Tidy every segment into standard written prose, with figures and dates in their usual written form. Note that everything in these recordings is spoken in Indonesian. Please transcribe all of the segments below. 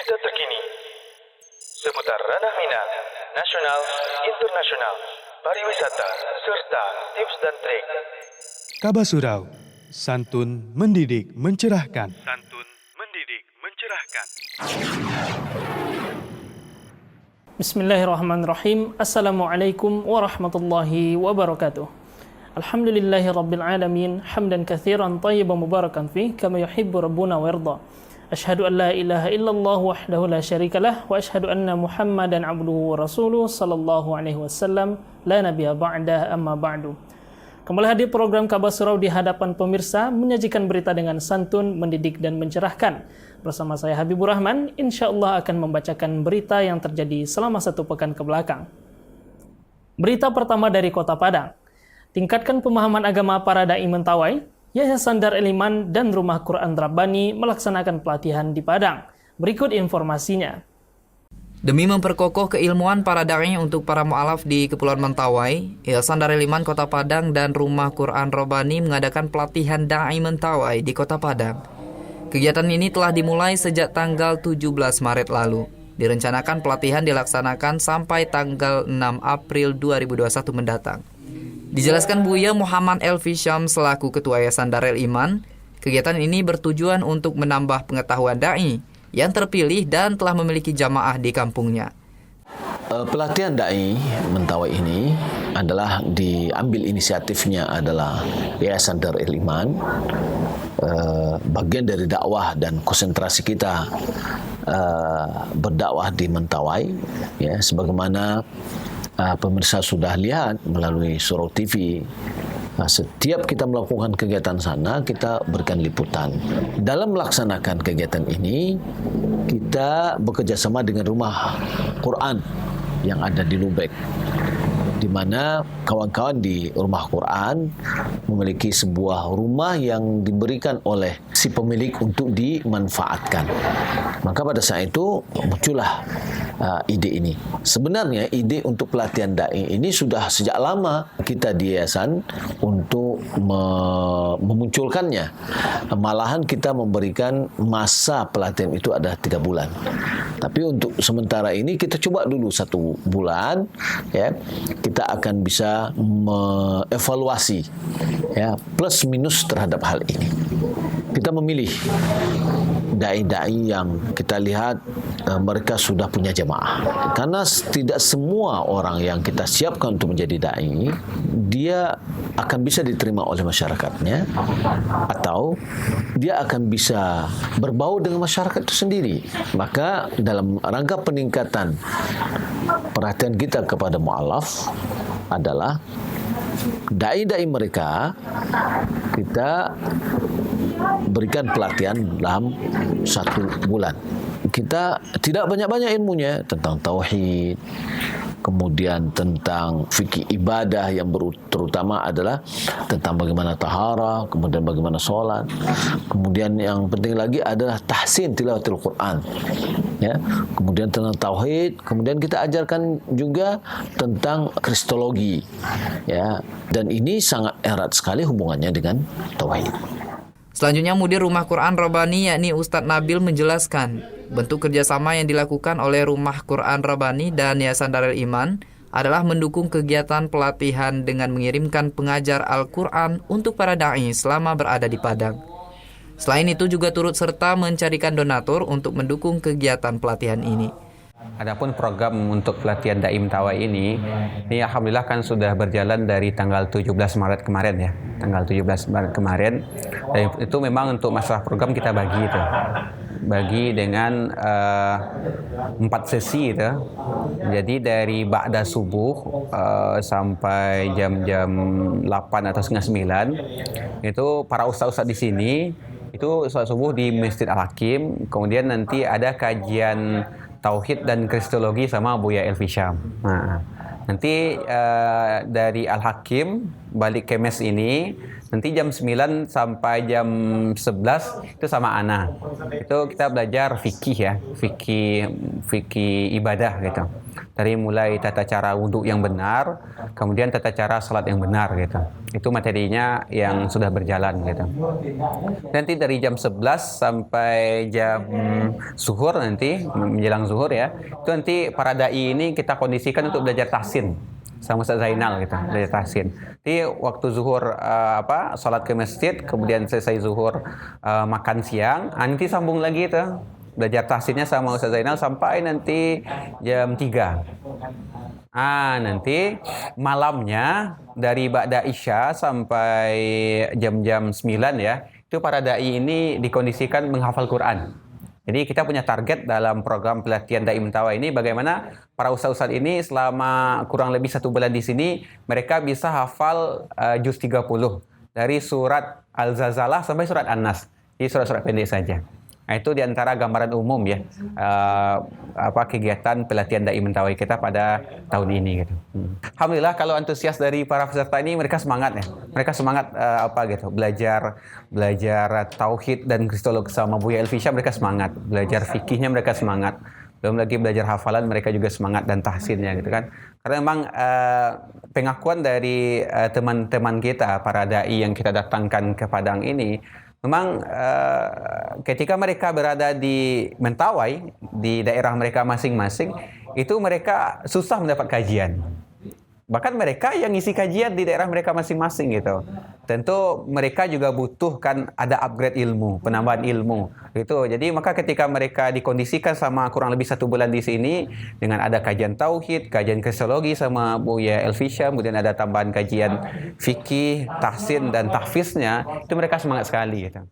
berita terkini seputar ranah minat, nasional, internasional, pariwisata, serta tips dan trik. Kabar Surau, santun mendidik mencerahkan. Santun mendidik mencerahkan. Bismillahirrahmanirrahim. Assalamualaikum warahmatullahi wabarakatuh. Alhamdulillahi rabbil alamin, hamdan katsiran tayyiban mubarakan fih kama yuhibbu rabbuna wa yarda. Asyhadu an la ilaha illallah wahdahu la syarikalah wa asyhadu anna Muhammadan abduhu wa rasuluh sallallahu alaihi wasallam la nabiyya ba'dah amma ba'du. Kembali hadir program Kabar Surau di hadapan pemirsa, menyajikan berita dengan santun, mendidik dan mencerahkan. Bersama saya Habibur Rahman, insya Allah akan membacakan berita yang terjadi selama satu pekan ke belakang. Berita pertama dari Kota Padang. Tingkatkan pemahaman agama para dai mentawai, Yayasan Darul Iman dan Rumah Quran Rabbani melaksanakan pelatihan di Padang. Berikut informasinya. Demi memperkokoh keilmuan para dai untuk para mu'alaf di Kepulauan Mentawai, Yayasan Darul Iman Kota Padang dan Rumah Quran Rabbani mengadakan pelatihan dai mentawai di Kota Padang. Kegiatan ini telah dimulai sejak tanggal 17 Maret lalu. Direncanakan pelatihan dilaksanakan sampai tanggal 6 April 2021 mendatang. Dijelaskan Buya Muhammad Elfi Syam selaku Ketua Yayasan Darul Iman, kegiatan ini bertujuan untuk menambah pengetahuan dai yang terpilih dan telah memiliki jamaah di kampungnya. Pelatihan dai mentawai ini adalah diambil inisiatifnya adalah Yayasan Darul Iman, bagian dari dakwah dan konsentrasi kita berdakwah di Mentawai, ya, sebagaimana pemirsa sudah lihat melalui Surau TV. Setiap kita melakukan kegiatan sana, kita berikan liputan. Dalam melaksanakan kegiatan ini, kita bekerjasama dengan Rumah Quran yang ada di Lubek, di mana kawan-kawan di Rumah Quran memiliki sebuah rumah yang diberikan oleh si pemilik untuk dimanfaatkan. Maka pada saat itu muncullah ide ini. Sebenarnya ide untuk pelatihan dai ini sudah sejak lama kita di yayasan untuk memunculkannya. Malahan kita memberikan masa pelatihan itu ada 3 bulan. Tapi untuk sementara ini kita coba dulu 1 bulan, ya. Kita akan bisa mengevaluasi, ya, plus minus terhadap hal ini. Kita memilih dai-dai yang kita lihat mereka sudah punya jamaah. Karena tidak semua orang yang kita siapkan untuk menjadi dai dia akan bisa diterima oleh masyarakatnya, atau dia akan bisa berbau dengan masyarakat itu sendiri. Maka dalam rangka peningkatan perhatian kita kepada mu'alaf adalah dai-dai mereka kita berikan pelatihan dalam 1 bulan. Kita tidak banyak-banyak ilmunya tentang tauhid, kemudian tentang fikih ibadah yang terutama adalah tentang bagaimana taharah, kemudian bagaimana sholat, kemudian yang penting lagi adalah tahsin tilawatil Quran, ya, kemudian tentang tauhid, kemudian kita ajarkan juga tentang kristologi, ya, dan ini sangat erat sekali hubungannya dengan tauhid. Selanjutnya Mudir Rumah Quran Rabbani yakni Ustadz Nabil menjelaskan bentuk kerjasama yang dilakukan oleh Rumah Quran Rabbani dan Yayasan Darul Iman adalah mendukung kegiatan pelatihan dengan mengirimkan pengajar Al-Quran untuk para da'i selama berada di Padang. Selain itu juga turut serta mencarikan donatur untuk mendukung kegiatan pelatihan ini. Adapun program untuk pelatihan dai mentawai ini alhamdulillah kan sudah berjalan dari tanggal 17 Maret kemarin, ya. Tanggal 17 Maret kemarin. Dan itu memang untuk masalah program kita bagi itu. Bagi dengan 4 sesi itu. Jadi dari ba'da subuh sampai jam-jam 8 atau setengah 9 itu para ustaz-ustaz di sini itu sholat subuh di Masjid Al-Hakim, kemudian nanti ada kajian tauhid dan kristologi sama Buya Elfi Syam. Nah, nanti dari Al-Hakim balik kemes ini, nanti jam 9 sampai jam 11 itu sama ana. Itu kita belajar fikih ya, fikih ibadah gitu. Dari mulai tata cara wudhu yang benar, kemudian tata cara salat yang benar gitu. Itu materinya yang sudah berjalan gitu. Nanti dari jam 11 sampai jam zuhur nanti, menjelang zuhur ya, itu nanti para dai ini kita kondisikan untuk belajar tahsin sama Ustaz Zainal gitu, belajar tahsin. Jadi waktu zuhur salat ke masjid, kemudian selesai zuhur makan siang, nanti sambung lagi tuh belajar tahsinnya sama Ustaz Zainal sampai nanti jam 3. Nanti malamnya dari ba'da Isya sampai jam-jam 9 ya, itu para dai ini dikondisikan menghafal Quran. Jadi kita punya target dalam program pelatihan Dai Mentawai ini bagaimana para ustaz-ustaz ini selama kurang lebih 1 bulan di sini mereka bisa hafal juz 30 dari surat Al-Zalzalah sampai surat An-Nas. Jadi surat-surat pendek saja. Nah, itu diantara gambaran umum ya kegiatan pelatihan Dai Mentawai kita pada tahun ini gitu. Alhamdulillah kalau antusias dari para peserta ini mereka semangat ya. Mereka semangat belajar tauhid dan kristologi sama Buya Elfisya, mereka semangat. Belajar fikihnya mereka semangat. Belum lagi belajar hafalan mereka juga semangat dan tahsinnya gitu kan. Karena memang pengakuan dari teman-teman kita para dai yang kita datangkan ke Padang ini memang ketika mereka berada di Mentawai, di daerah mereka masing-masing, itu mereka susah mendapat kajian. Bahkan mereka yang ngisi kajian di daerah mereka masing-masing gitu. Tentu mereka juga butuhkan ada upgrade ilmu, penambahan ilmu. Gitu. Jadi maka ketika mereka dikondisikan sama kurang lebih 1 bulan di sini, dengan ada kajian tauhid, kajian kristologi sama Buya Elfisya, kemudian ada tambahan kajian fikih, tahsin dan tahfiznya, itu mereka semangat sekali gitu.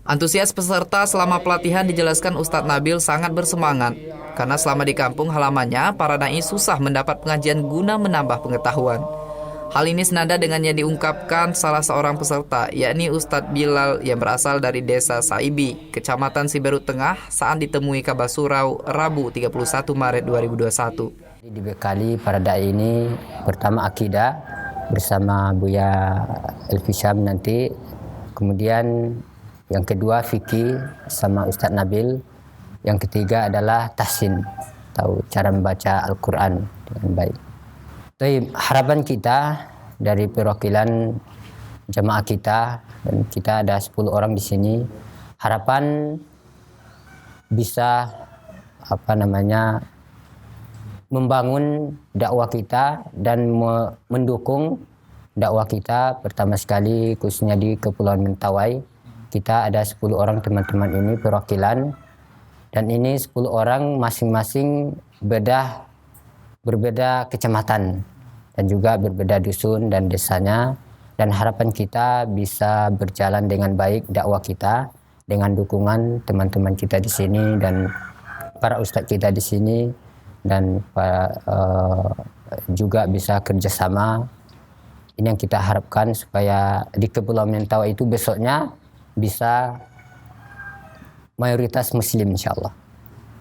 Antusias peserta selama pelatihan dijelaskan Ustadz Nabil sangat bersemangat karena selama di kampung halamannya para dai susah mendapat pengajian guna menambah pengetahuan. Hal ini senada dengan yang diungkapkan salah seorang peserta, yakni Ustadz Bilal yang berasal dari desa Saibi, Kecamatan Siberut Tengah saat ditemui Kabasurau Rabu 31 Maret 2021. Dibekali para dai ini pertama akidah bersama Buya Elfisham nanti, kemudian yang kedua fikih sama Ustadz Nabil, yang ketiga adalah tahsin, tahu cara membaca Al-Quran dengan baik. Jadi harapan kita dari perwakilan jamaah kita, dan kita ada 10 orang di sini, harapan bisa membangun dakwah kita dan mendukung dakwah kita. Pertama sekali khususnya di Kepulauan Mentawai, kita ada 10 orang teman-teman ini perwakilan, dan ini 10 orang masing-masing berbeda kecamatan dan juga berbeda dusun dan desanya, dan harapan kita bisa berjalan dengan baik dakwah kita dengan dukungan teman-teman kita di sini dan para ustadz kita di sini, dan juga bisa kerjasama. Ini yang kita harapkan supaya di Kepulauan Mentawai itu besoknya bisa mayoritas muslim insyaallah.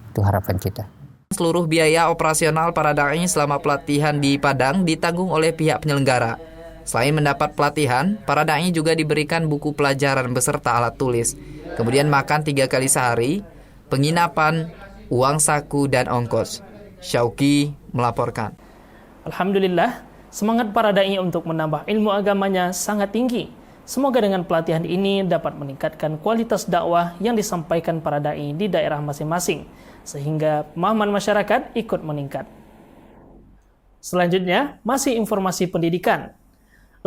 Itu harapan kita. Seluruh biaya operasional para dai selama pelatihan di Padang ditanggung oleh pihak penyelenggara. Selain mendapat pelatihan, para dai juga diberikan buku pelajaran beserta alat tulis, kemudian makan 3 kali sehari, penginapan, uang saku dan ongkos. Syauki melaporkan. Alhamdulillah, semangat para dai untuk menambah ilmu agamanya sangat tinggi. Semoga dengan pelatihan ini dapat meningkatkan kualitas dakwah yang disampaikan para dai di daerah masing-masing, sehingga pemahaman masyarakat ikut meningkat. Selanjutnya, masih informasi pendidikan.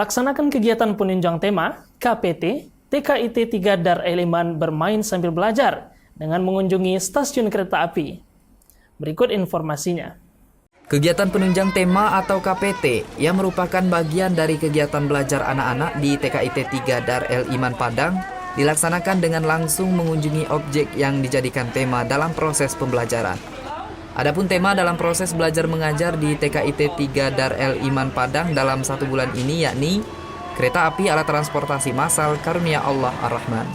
Laksanakan kegiatan penunjang tema KPT TKIT 3 Dar El-Iman bermain sambil belajar dengan mengunjungi stasiun kereta api. Berikut informasinya. Kegiatan penunjang tema atau KPT yang merupakan bagian dari kegiatan belajar anak-anak di TKIT 3 Dar El-Iman Padang dilaksanakan dengan langsung mengunjungi objek yang dijadikan tema dalam proses pembelajaran. Adapun tema dalam proses belajar mengajar di TKIT 3 Dar El-Iman Padang dalam 1 bulan ini yakni Kereta Api Alat Transportasi Massal Karunia Allah Ar-Rahman.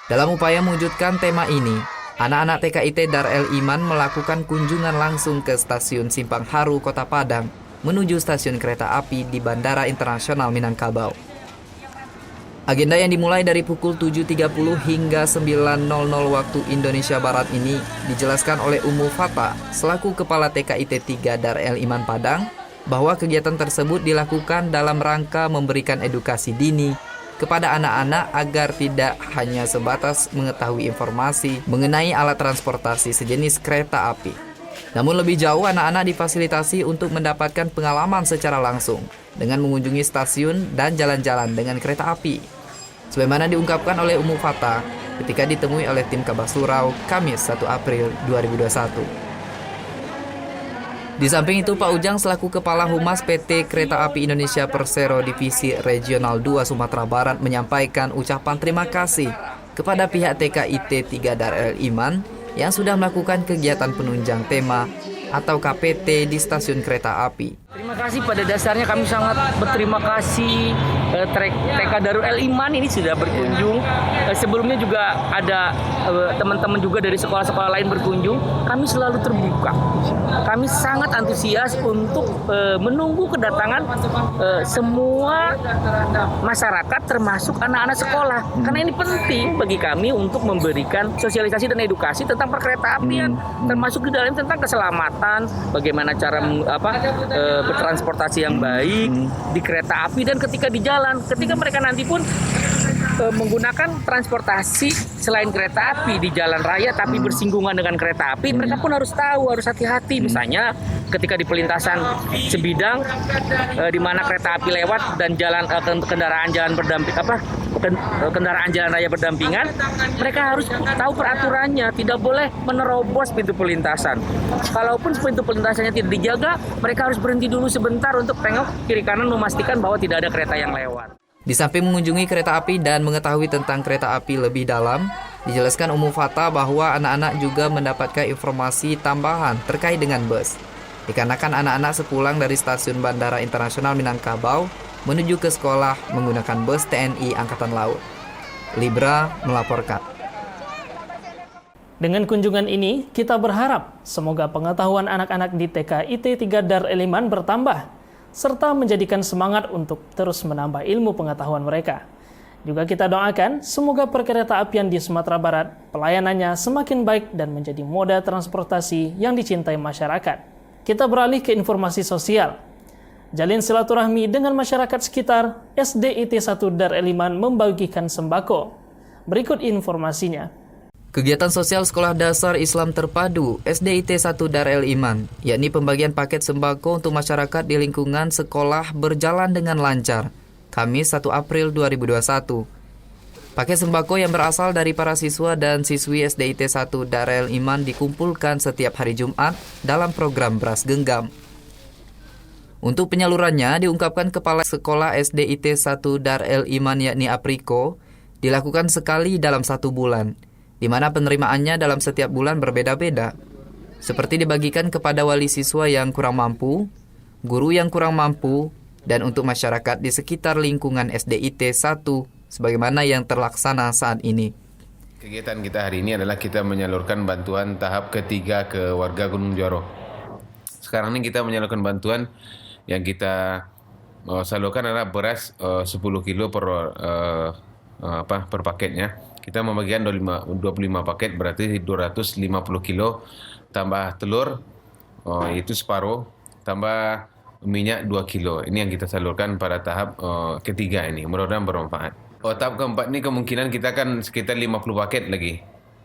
Dalam upaya mewujudkan tema ini, anak-anak TKIT Dar El-Iman melakukan kunjungan langsung ke stasiun Simpang Haru Kota Padang menuju stasiun kereta api di Bandara Internasional Minangkabau. Agenda yang dimulai dari pukul 7.30 hingga 9.00 waktu Indonesia Barat ini dijelaskan oleh Ummu Fata selaku Kepala TKIT 3 Dar El Iman Padang bahwa kegiatan tersebut dilakukan dalam rangka memberikan edukasi dini kepada anak-anak agar tidak hanya sebatas mengetahui informasi mengenai alat transportasi sejenis kereta api. Namun lebih jauh anak-anak difasilitasi untuk mendapatkan pengalaman secara langsung dengan mengunjungi stasiun dan jalan-jalan dengan kereta api. Sebagaimana diungkapkan oleh Ummu Fata ketika ditemui oleh tim Kabasurau Kamis 1 April 2021. Di samping itu, Pak Ujang selaku Kepala Humas PT Kereta Api Indonesia Persero Divisi Regional 2 Sumatera Barat menyampaikan ucapan terima kasih kepada pihak TKIT 3 Dar El Iman yang sudah melakukan kegiatan penunjang tema atau KPT di stasiun kereta api. Terima kasih, pada dasarnya kami sangat berterima kasih TK Darul El Iman ini sudah berkunjung. Sebelumnya juga ada teman-teman juga dari sekolah-sekolah lain berkunjung. Kami selalu terbuka. Kami sangat antusias untuk menunggu kedatangan semua masyarakat termasuk anak-anak sekolah. Karena ini penting bagi kami untuk memberikan sosialisasi dan edukasi tentang perkereta-apian, termasuk di dalamnya tentang keselamatan, bagaimana cara bertransportasi yang baik di kereta api dan ketika di jalan, ketika mereka nanti pun menggunakan transportasi selain kereta api di jalan raya tapi bersinggungan dengan kereta api, mereka pun harus tahu, harus hati-hati. Misalnya ketika di pelintasan sebidang di mana kereta api lewat dan kendaraan jalan raya berdampingan, mereka harus tahu peraturannya, tidak boleh menerobos pintu pelintasan. Kalaupun pintu pelintasannya tidak dijaga, mereka harus berhenti dulu sebentar untuk tengok kiri kanan memastikan bahwa tidak ada kereta yang lewat. Di samping mengunjungi kereta api dan mengetahui tentang kereta api lebih dalam, dijelaskan Ummu Fata bahwa anak-anak juga mendapatkan informasi tambahan terkait dengan bus. Dikarenakan anak-anak sepulang dari stasiun Bandara Internasional Minangkabau menuju ke sekolah menggunakan bus TNI Angkatan Laut. Libra melaporkan. Dengan kunjungan ini, kita berharap semoga pengetahuan anak-anak di TKIT 3 Dar El Iman bertambah, serta menjadikan semangat untuk terus menambah ilmu pengetahuan mereka. Juga kita doakan semoga perkereta apian di Sumatera Barat pelayanannya semakin baik dan menjadi moda transportasi yang dicintai masyarakat. Kita beralih ke informasi sosial. Jalin silaturahmi dengan masyarakat sekitar, SDIT 1 Dar El Iman membagikan sembako. Berikut informasinya. Kegiatan sosial Sekolah Dasar Islam Terpadu SDIT 1 Dar El Iman, yakni pembagian paket sembako untuk masyarakat di lingkungan sekolah berjalan dengan lancar, Kamis 1 April 2021. Paket sembako yang berasal dari para siswa dan siswi SDIT 1 Dar El Iman dikumpulkan setiap hari Jumat dalam program Beras Genggam. Untuk penyalurannya, diungkapkan Kepala Sekolah SDIT 1 Dar El Iman yakni Apriko, dilakukan sekali dalam 1 bulan, di mana penerimaannya dalam setiap bulan berbeda-beda, seperti dibagikan kepada wali siswa yang kurang mampu, guru yang kurang mampu, dan untuk masyarakat di sekitar lingkungan SDIT 1, sebagaimana yang terlaksana saat ini. Kegiatan kita hari ini adalah kita menyalurkan bantuan tahap ketiga ke warga Gunung Joro. Sekarang ini kita menyalurkan bantuan yang kita salurkan adalah beras 10 kilo per paketnya. Kita membagikan 25 paket, berarti 250 kilo, tambah telur, itu separuh, tambah minyak 2 kilo. Ini yang kita salurkan pada tahap ketiga ini, mudah-mudahan bermanfaat. Tahap keempat ini kemungkinan kita kan sekitar 50 paket lagi.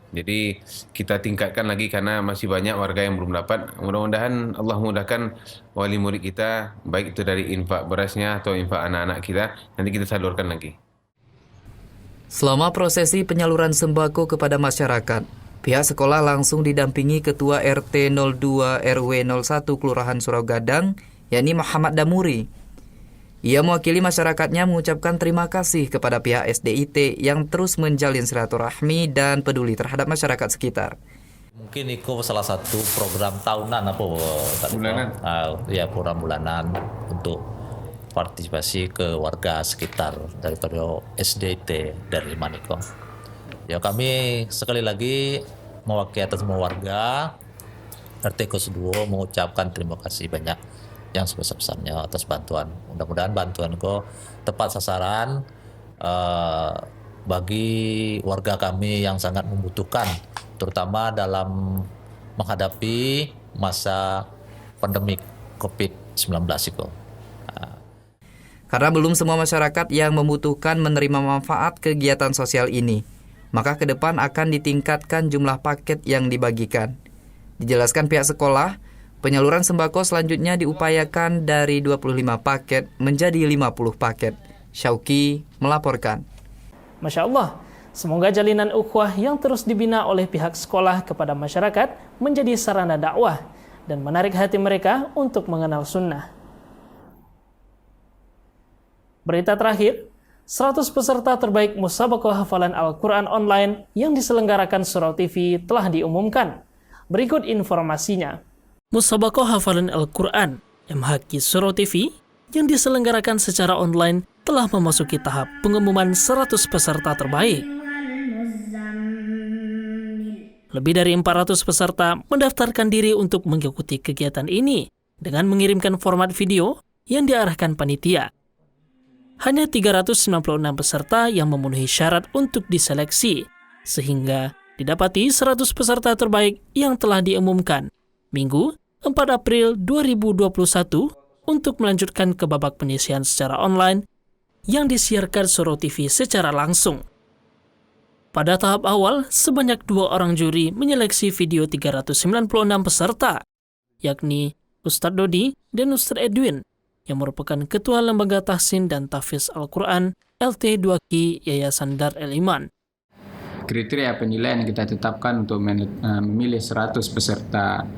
Jadi kita tingkatkan lagi karena masih banyak warga yang belum dapat. Mudah-mudahan Allah mudahkan wali murid kita, baik itu dari infak berasnya atau infak anak-anak kita, nanti kita salurkan lagi. Selama prosesi penyaluran sembako kepada masyarakat, pihak sekolah langsung didampingi Ketua RT 02 RW 01 Kelurahan Surau Gadang, yakni Muhammad Damuri. Ia mewakili masyarakatnya mengucapkan terima kasih kepada pihak SDIT yang terus menjalin silaturahmi dan peduli terhadap masyarakat sekitar. Mungkin itu salah satu program tahunan bulanan. Program bulanan untuk partisipasi ke warga sekitar daripada SDIT dari Maniko. Ya, kami sekali lagi mewakili atas semua warga RT 02 mengucapkan terima kasih banyak yang sebesar-besarnya atas bantuan. Mudah-mudahan bantuan kau tepat sasaran bagi warga kami yang sangat membutuhkan, terutama dalam menghadapi masa pandemi COVID-19 itu. Karena belum semua masyarakat yang membutuhkan menerima manfaat kegiatan sosial ini, maka ke depan akan ditingkatkan jumlah paket yang dibagikan. Dijelaskan pihak sekolah, penyaluran sembako selanjutnya diupayakan dari 25 paket menjadi 50 paket. Syauki melaporkan. Masya Allah, semoga jalinan ukhuwah yang terus dibina oleh pihak sekolah kepada masyarakat menjadi sarana dakwah dan menarik hati mereka untuk mengenal sunnah. Berita terakhir, 100 peserta terbaik musabaqah hafalan Al-Quran online yang diselenggarakan Surau TV telah diumumkan. Berikut informasinya. Musabaqah hafalan Al-Quran MHQ Surau TV yang diselenggarakan secara online telah memasuki tahap pengumuman 100 peserta terbaik. Lebih dari 400 peserta mendaftarkan diri untuk mengikuti kegiatan ini dengan mengirimkan format video yang diarahkan panitia. Hanya 396 peserta yang memenuhi syarat untuk diseleksi, sehingga didapati 100 peserta terbaik yang telah diumumkan Minggu 4 April 2021 untuk melanjutkan ke babak penyisian secara online yang disiarkan Surau TV secara langsung. Pada tahap awal, sebanyak 2 orang juri menyeleksi video 396 peserta, yakni Ustadz Dodi dan Ustadz Edwin, yang merupakan Ketua Lembaga Tahsin dan Tahfiz Al-Quran LT2Q Yayasan Dar El-Iman. Kriteria penilaian yang kita tetapkan untuk memilih 100 peserta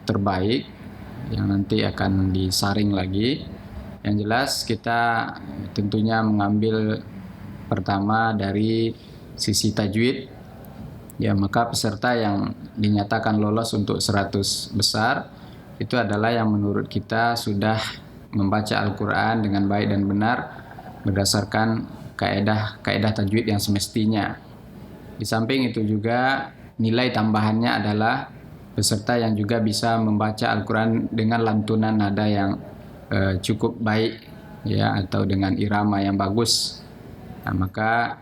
terbaik yang nanti akan disaring lagi. Yang jelas kita tentunya mengambil pertama dari sisi tajwid. Ya, maka peserta yang dinyatakan lolos untuk 100 besar itu adalah yang menurut kita sudah membaca Al-Quran dengan baik dan benar berdasarkan kaedah tajwid yang semestinya. Di samping itu juga nilai tambahannya adalah peserta yang juga bisa membaca Al-Quran dengan lantunan nada yang cukup baik, ya, atau dengan irama yang bagus. Nah, maka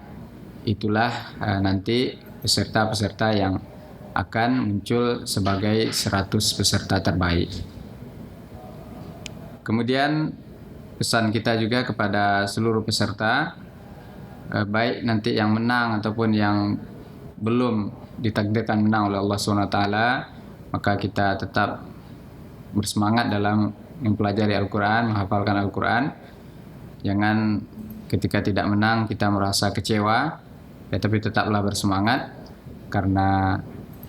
itulah nanti peserta-peserta yang akan muncul sebagai 100 peserta terbaik. Kemudian pesan kita juga kepada seluruh peserta, baik nanti yang menang ataupun yang belum ditakdirkan menang oleh Allah SWT, maka kita tetap bersemangat dalam mempelajari Al-Quran, menghafalkan Al-Quran. Jangan ketika tidak menang kita merasa kecewa, ya, tapi tetaplah bersemangat, karena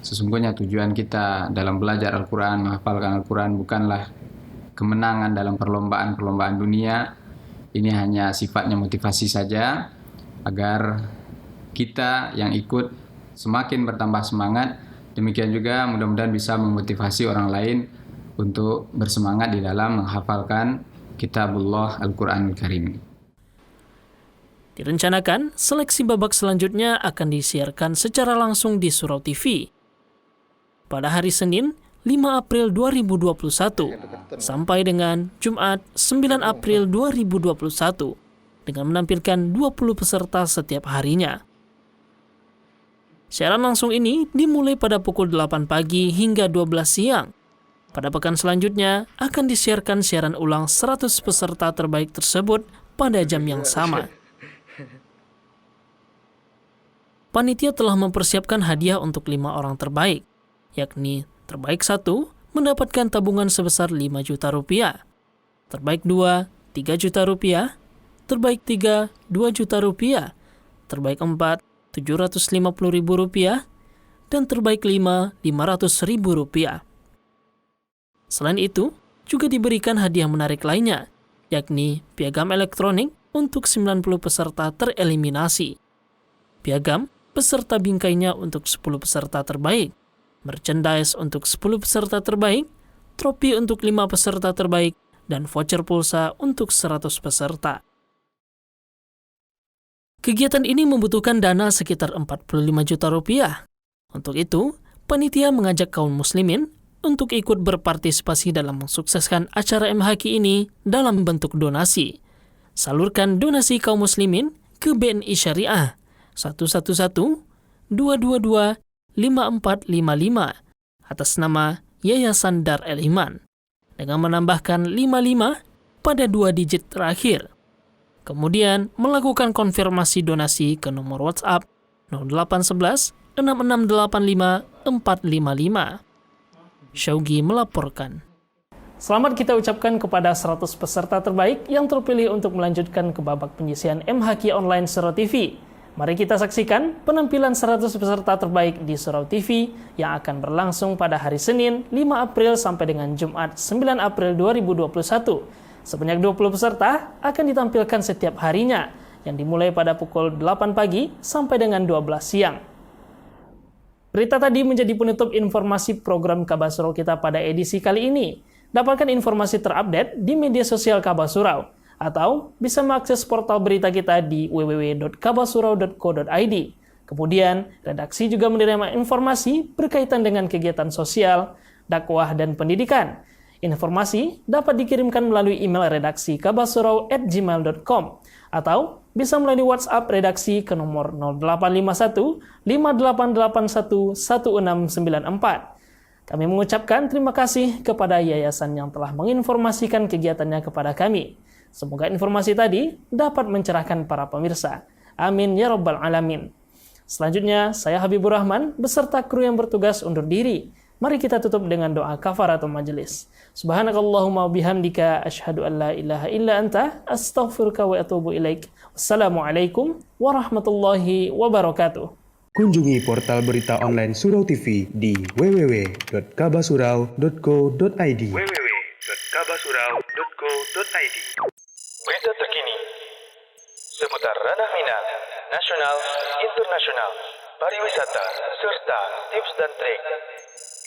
sesungguhnya tujuan kita dalam belajar Al-Quran, menghafalkan Al-Quran bukanlah kemenangan dalam perlombaan-perlombaan dunia. Ini hanya sifatnya motivasi saja, agar kita yang ikut semakin bertambah semangat. Demikian juga mudah-mudahan bisa memotivasi orang lain untuk bersemangat di dalam menghafalkan Kitabullah Al-Quranul Karim. Direncanakan, seleksi babak selanjutnya akan disiarkan secara langsung di Surau TV pada hari Senin 5 April 2021 sampai dengan Jumat 9 April 2021 dengan menampilkan 20 peserta setiap harinya. Siaran langsung ini dimulai pada pukul 8 pagi hingga 12 siang. Pada pekan selanjutnya akan disiarkan siaran ulang 100 peserta terbaik tersebut pada jam yang sama. Panitia telah mempersiapkan hadiah untuk 5 orang terbaik, yakni terbaik 1 mendapatkan tabungan sebesar 5 juta rupiah, terbaik 2 3 juta rupiah, terbaik 3 2 juta rupiah, terbaik 4 750 ribu rupiah, dan terbaik 5 500 ribu rupiah. Selain itu, juga diberikan hadiah menarik lainnya, yakni piagam elektronik untuk 90 peserta tereliminasi, piagam peserta bingkainya untuk 10 peserta terbaik, merchandise untuk 10 peserta terbaik, trofi untuk 5 peserta terbaik, dan voucher pulsa untuk 100 peserta. Kegiatan ini membutuhkan dana sekitar 45 juta rupiah. Untuk itu, panitia mengajak kaum muslimin untuk ikut berpartisipasi dalam mensukseskan acara MHQ ini dalam bentuk donasi. Salurkan donasi kaum muslimin ke BNI Syariah 111-222-5455 atas nama Yayasan Dar El-Iman dengan menambahkan 55 pada 2 digit terakhir. Kemudian melakukan konfirmasi donasi ke nomor WhatsApp 0811 6685 455. Syaugi melaporkan. Selamat kita ucapkan kepada 100 peserta terbaik yang terpilih untuk melanjutkan ke babak penyisian MHQ Online Surau TV. Mari kita saksikan penampilan 100 peserta terbaik di Surau TV yang akan berlangsung pada hari Senin 5 April sampai dengan Jumat 9 April 2021. Sebanyak 20 peserta akan ditampilkan setiap harinya yang dimulai pada pukul 8 pagi sampai dengan 12 siang. Berita tadi menjadi penutup informasi program Kabar Surau kita pada edisi kali ini. Dapatkan informasi terupdate di media sosial Kabar Surau atau bisa mengakses portal berita kita di www.kabarsurau.co.id. Kemudian, redaksi juga menerima informasi berkaitan dengan kegiatan sosial, dakwah, dan pendidikan. Informasi dapat dikirimkan melalui email redaksi kabarsurau@gmail.com atau bisa melalui WhatsApp redaksi ke nomor 0851 5881 1694. Kami mengucapkan terima kasih kepada yayasan yang telah menginformasikan kegiatannya kepada kami. Semoga informasi tadi dapat mencerahkan para pemirsa. Amin ya rabbal alamin. Selanjutnya, saya Habibur Rahman beserta kru yang bertugas undur diri. Mari kita tutup dengan doa kafaratul majelis. Subhanakallahumma bihamdika asyhadu an la ilaha illa anta astaghfiruka wa atubu ilaik. Wassalamualaikum warahmatullahi wabarakatuh. Kunjungi portal berita online Surau TV di www.kabasurau.co.id. Berita terkini seputar ranah minat, nasional, internasional, pariwisata, serta tips dan trik.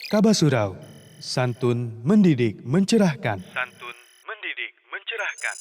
Kabar Surau, santun mendidik mencerahkan. Santun mendidik mencerahkan.